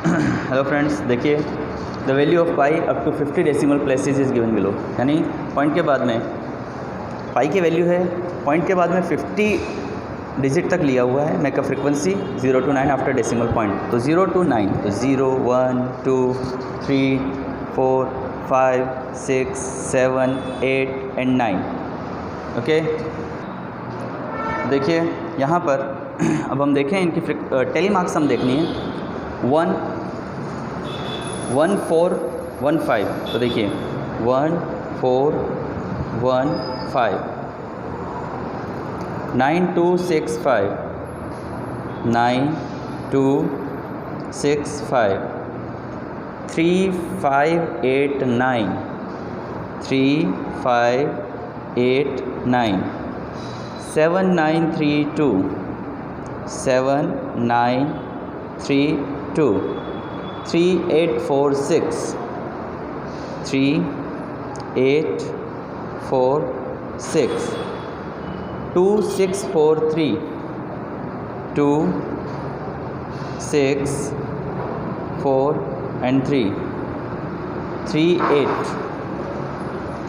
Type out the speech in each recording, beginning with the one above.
Hello friends, देखिए the value of pi up to 50 decimal places is given below. यानी point के बाद में पाई की वैल्यू है, पॉइंट के बाद में 50 डिजिट तक लिया हुआ है। Make a frequency 0 to 9 after decimal point. तो 0 to 9, तो 0 1 2 3 4 5 6 7 8 and 9। ओके, देखिए यहाँ पर अब हम देखें इनकी टेली मार्क्स हम देखनी है। 1 1 4 1 5। तो देखिए 1 4 1 5, 9 2 6 5, 9 2 6 5, 3 5 8 9, 3 5 8 9, 7 9 3 2, 7 9 3 2, 3 8 4 6, 3 8 4 6, 2 6 4 3, 2 6 4 and 3, 3 8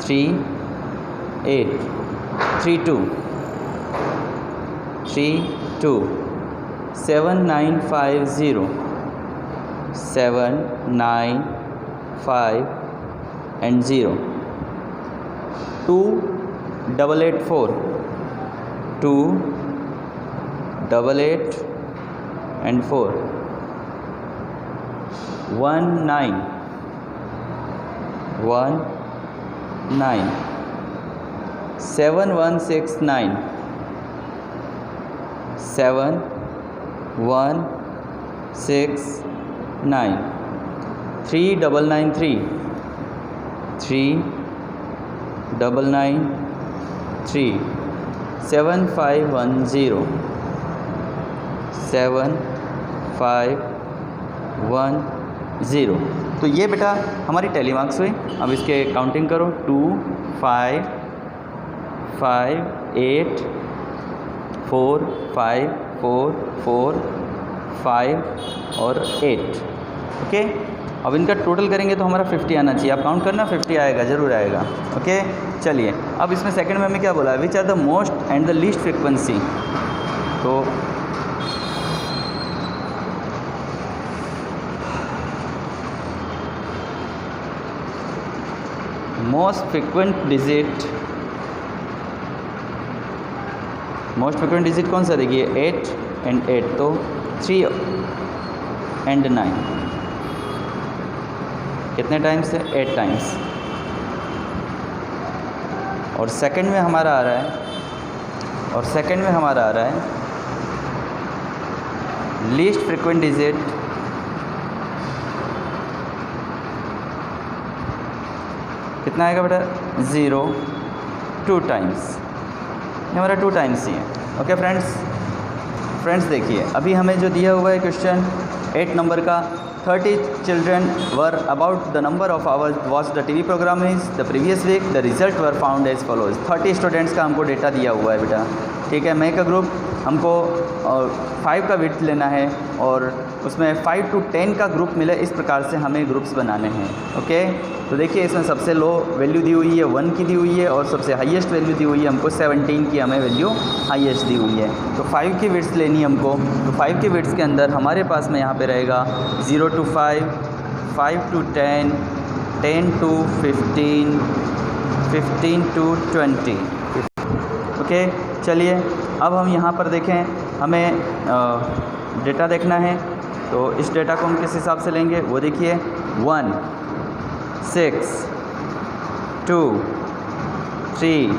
3 8, 3 2 3 2, 7 9 5 0, 7 9 5 and 0, 2 8 8 4, 2 8 8 and 4, 1 9 1 9, 7 1 6 9, 7 1 6 9, 3 9 9 3, 3 9 9 3, 7 5 1 0, 7 5 1 0। तो ये बेटा हमारी टेली मार्क्स हुई। अब इसके काउंटिंग करो। 2 5 5 8 4 5 4 4 5 और 8। ओके, अब इनका टोटल करेंगे तो हमारा 50 आना चाहिए। आप काउंट करना, 50 आएगा, ज़रूर आएगा। ओके, चलिए अब इसमें सेकंड में हमें क्या बोला है, which are the most and the least frequency. तो मोस्ट फ्रिक्वेंट डिजिट कौन सा, देखिए 8 and 8, तो 3 and 9 कितने टाइम्स है, 8 टाइम्स। और सेकंड में हमारा आ रहा है, लीस्ट फ्रिक्वेंट डिजिट कितना आएगा बेटा, 0 2 टाइम्स। ये हमारा 2 टाइम्स ही है। ओके फ्रेंड्स देखिए अभी हमें जो दिया हुआ है क्वेश्चन 8 नंबर का, 30 children were about the number of hours watch the TV programme is the previous week, the result were found as follows. 30 students का हमको डेटा दिया हुआ है बेटा, ठीक है। मेक अ ग्रुप, हमको 5 का विड्थ लेना है और उसमें 5 to 10 का ग्रुप मिले, इस प्रकार से हमें ग्रुप्स बनाने हैं। ओके, तो देखिए इसमें सबसे लो वैल्यू दी हुई है 1 की दी हुई है, और सबसे हाईएस्ट वैल्यू दी हुई है हमको 17 की, हमें वैल्यू हाईएस्ट दी हुई है। तो 5 की विड्थ लेनी है हमको। तो 5 की विड्थ के अंदर हमारे पास में यहाँ पे रहेगा 0 to 5, 5 to 10, 10 to 15, 15 to 20। Okay, चलिए अब हम यहाँ पर देखें, हमें डेटा देखना है। तो इस डेटा को हम किस हिसाब से लेंगे, वो देखिए 1 6 2 3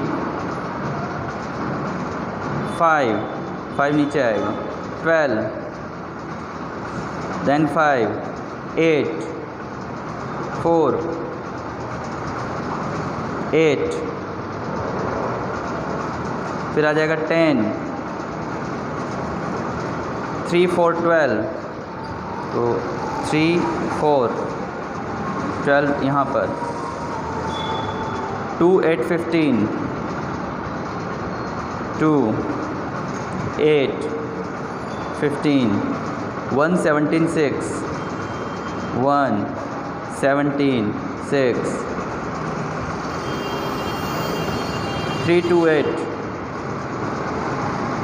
5 नीचे आएगा, 12 देन 5 8 4 8, फिर आ जाएगा 10, 3 4 12, तो 3 4 12 यहाँ पर, 2 8 15, 2 8 15, 1 17 6, 1 17 6 3 2 8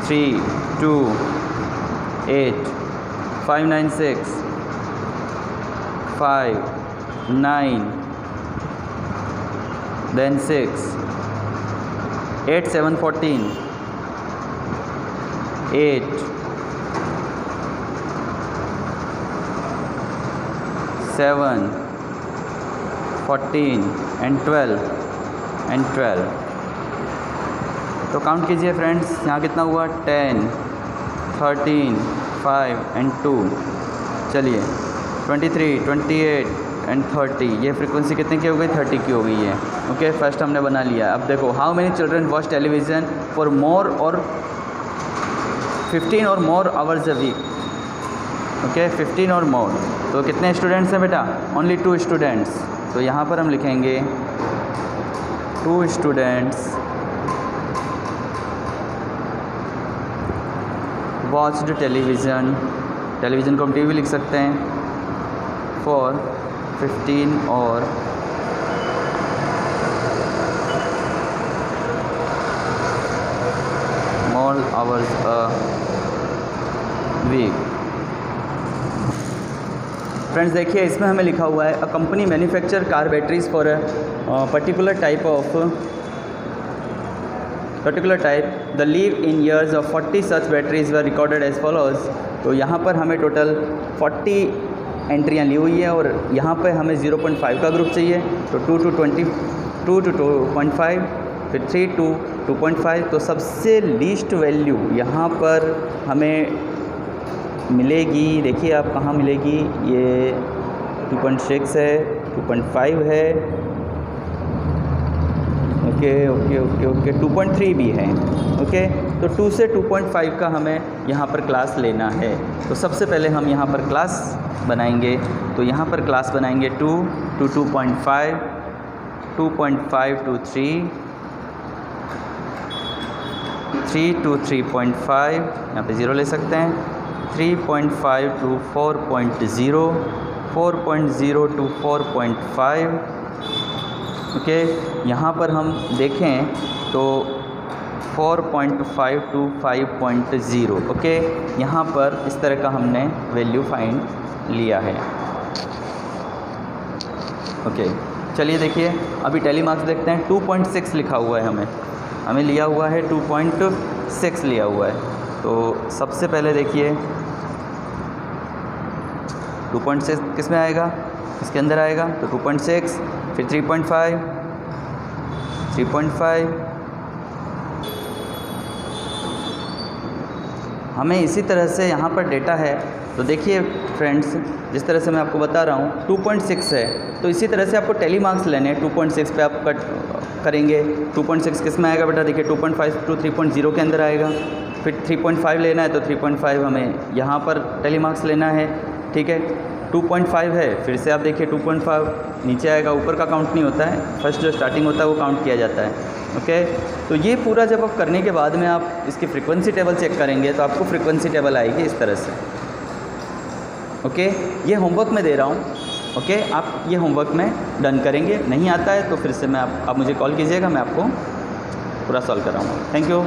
3 2 8 5 9 6 5 9 then 6 8 7 14 8 7 14 and 12 तो काउंट कीजिए फ्रेंड्स, यहाँ कितना हुआ 10 13 5 and 2। चलिए 23 28 and 30, ये फ्रीक्वेंसी कितने की हो गई 30 की हो गई है। ओके फर्स्ट हमने बना लिया। अब देखो how many children watch television for more और 15 और more hours a week. Okay 15 और मोर, तो कितने स्टूडेंट्स हैं बेटा? Only 2 students. तो यहाँ पर हम लिखेंगे 2 स्टूडेंट्स वॉच्ड टेलीविज़न, टेलीविज़न को हम टीवी लिख सकते हैं, फॉर 15 और more hours a week. Friends देखिए इसमें हमें लिखा हुआ है a company manufacture car batteries for a particular type the live in years of 40 such batteries were recorded as follows. तो यहाँ पर हमें टोटल 40 एंट्रियाँ ली हुई है और यहाँ पे हमें 0.5 का ग्रुप चाहिए। तो 2 to 20 2 to 2.5 फिर 3 to 2.5। तो सबसे लीस्ट वैल्यू यहाँ पर हमें मिलेगी, देखिए आप कहाँ मिलेगी, ये 2.6 है, 2.5 है, ओके 2.3 भी है। ओके तो 2 से 2.5 का हमें यहाँ पर क्लास लेना है। तो सबसे पहले हम यहाँ पर क्लास बनाएंगे। तो यहाँ पर क्लास बनाएंगे 2 to 2.5, 2.5 to 3, 3 to 3.5, यहाँ पे 0 ले सकते हैं, 3.5 to 4.0, 4.0 to 4.5। ओके यहाँ पर हम देखें तो 4.5 to 5.0। ओके यहाँ पर इस तरह का हमने वैल्यू फाइंड लिया है। ओके चलिए देखिए अभी टेली मार्क्स देखते हैं। 2.6 लिखा हुआ है, हमें लिया हुआ है 2.6 लिया हुआ है। तो सबसे पहले देखिए 2.6 किस में आएगा, इसके अंदर आएगा। तो 2.6 फिर 3.5 हमें इसी तरह से यहाँ पर डेटा है। तो देखिए फ्रेंड्स जिस तरह से मैं आपको बता रहा हूँ 2.6 है, तो इसी तरह से आपको टेली मार्क्स लेने हैं। 2.6 पे आप कट करेंगे। 2.6 किस में आएगा बेटा? देखिए 2.5 to 3.0 के अंदर आएगा। फिर 3.5 लेना है, तो 3.5 हमें यहाँ पर टेली मार्क्स लेना है। ठीक है 2.5 है, फिर से आप देखिए 2.5 नीचे आएगा, ऊपर का काउंट नहीं होता है, फर्स्ट जो स्टार्टिंग होता है वो काउंट किया जाता है। ओके तो ये पूरा जब आप करने के बाद में आप इसकी फ्रीक्वेंसी टेबल चेक करेंगे तो आपको फ्रीक्वेंसी टेबल आएगी इस तरह से। ओके ये होमवर्क मैं दे रहा हूँ। ओके आप ये होमवर्क में डन करेंगे, नहीं आता है तो फिर से आप मुझे कॉल कीजिएगा, मैं आपको पूरा सॉल्व कराऊँगा। Thank you.